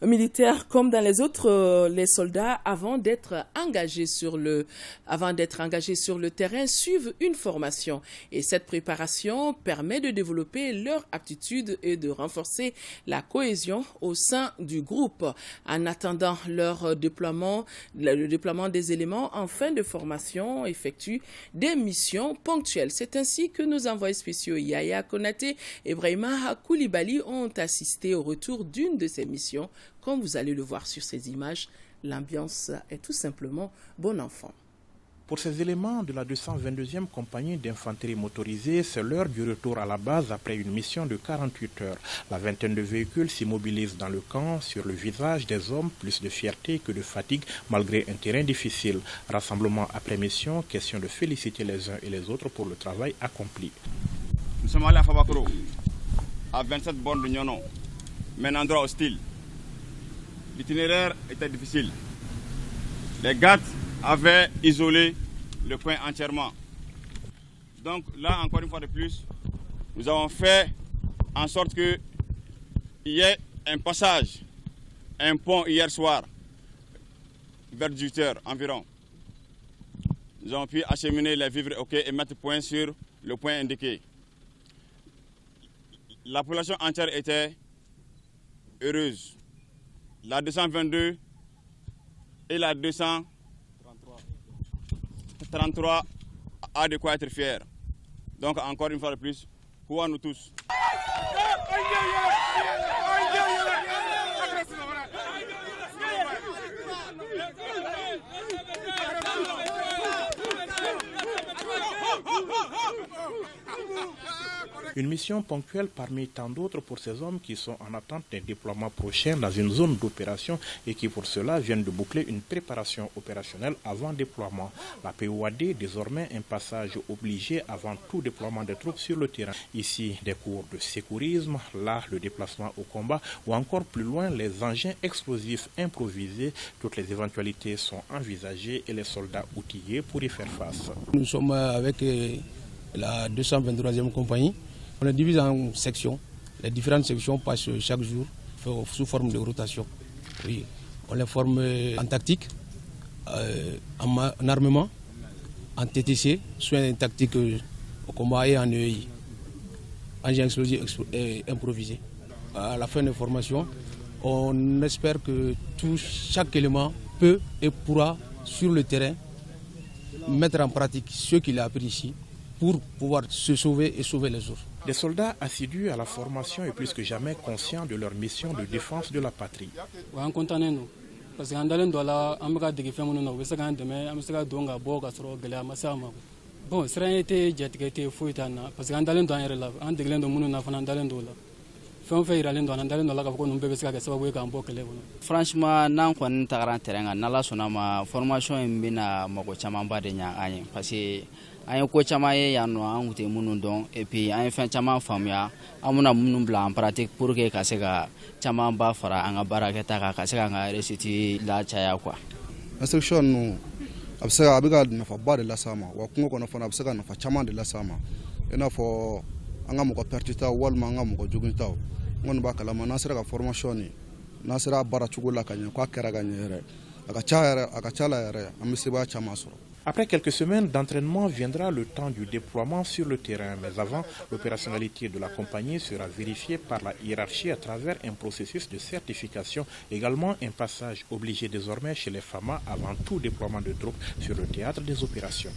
militaire comme dans les autres, les soldats, avant d'être engagés sur le terrain, suivent une formation. Et cette préparation permet de développer leur aptitude et de renforcer la cohésion au sein du groupe. En attendant le déploiement des éléments en fin de formation effectuent des missions ponctuelles. C'est ainsi que nos envoyés spéciaux Yaya Konaté et Brahima Koulibaly ont assisté au retour d'une de ces missions. Comme vous allez le voir sur ces images, l'ambiance est tout simplement bon enfant. Pour ces éléments de la 222e compagnie d'infanterie motorisée, c'est l'heure du retour à la base après une mission de 48 heures. La vingtaine de véhicules s'immobilisent dans le camp, sur le visage des hommes, plus de fierté que de fatigue malgré un terrain difficile. Rassemblement après mission, question de féliciter les uns et les autres pour le travail accompli. Nous sommes allés à Fabakoro, à 27 bornes de Nyono, mais un endroit hostile. L'itinéraire était difficile. Les gardes avaient isolé le coin entièrement. Donc là, encore une fois de plus, nous avons fait en sorte qu'il y ait un passage, un pont hier soir, vers 18h environ. Nous avons pu acheminer les vivres et mettre point sur le point indiqué. La population entière était heureuse. La 222 et la 233 a de quoi être fier. Donc encore une fois de plus, pour nous tous. Une mission ponctuelle parmi tant d'autres pour ces hommes qui sont en attente d'un déploiement prochain dans une zone d'opération et qui pour cela viennent de boucler une préparation opérationnelle avant déploiement. La POAD, désormais un passage obligé avant tout déploiement des troupes sur le terrain. Ici, des cours de sécurisme, là, le déplacement au combat ou encore plus loin, les engins explosifs improvisés. Toutes les éventualités sont envisagées et les soldats outillés pour y faire face. Nous sommes avec la 223e compagnie. On est divisé en sections. Les différentes sections passent chaque jour sous forme de rotation. Oui. On les forme en tactique, en armement, en TTC, soins tactiques au combat et en EI. Engins explosifs improvisés. À la fin de la formation, on espère que chaque élément peut et pourra sur le terrain mettre en pratique ce qu'il a appris ici pour pouvoir se sauver et sauver les autres. Les soldats assidus à la formation et plus que jamais conscients de leur mission de défense de la patrie. Parce que bon, franchement, n'an kɔni tagara terrain kan n'Ala sɔnna ma formation in bɛna mago camanba de ɲa an ye parce que an ye ko caman ye yan nɔ an kun tɛ minnu dɔn et puis an ye fɛn caman faamuya an bɛna minnu bila en pratique pour que ka se ka camanba fara an ka baarakɛta kan ka se k'an ka réussite lacaya quoi. Instruction ninnu a bɛ ka nafaba de las'a ma wa kungo kɔnɔ fana a bɛ se ka nafa caman de las'a ma i n'a fɔ an ka mɔgɔ pɛrɛtitaw walima an ka mɔgɔ jogintaw n kɔni b'a kalama n'an sera ka formation nin n'an sera a baara cogo la ka ɲɛ k'a kɛra ka ɲɛ yɛrɛ a ka ca la yɛrɛ an bɛ sebaaya caman sɔrɔ. Après quelques semaines d'entraînement viendra le temps du déploiement sur le terrain. Mais avant, l'opérationnalité de la compagnie sera vérifiée par la hiérarchie à travers un processus de certification. Également un passage obligé désormais chez les FAMA avant tout déploiement de troupes sur le théâtre des opérations.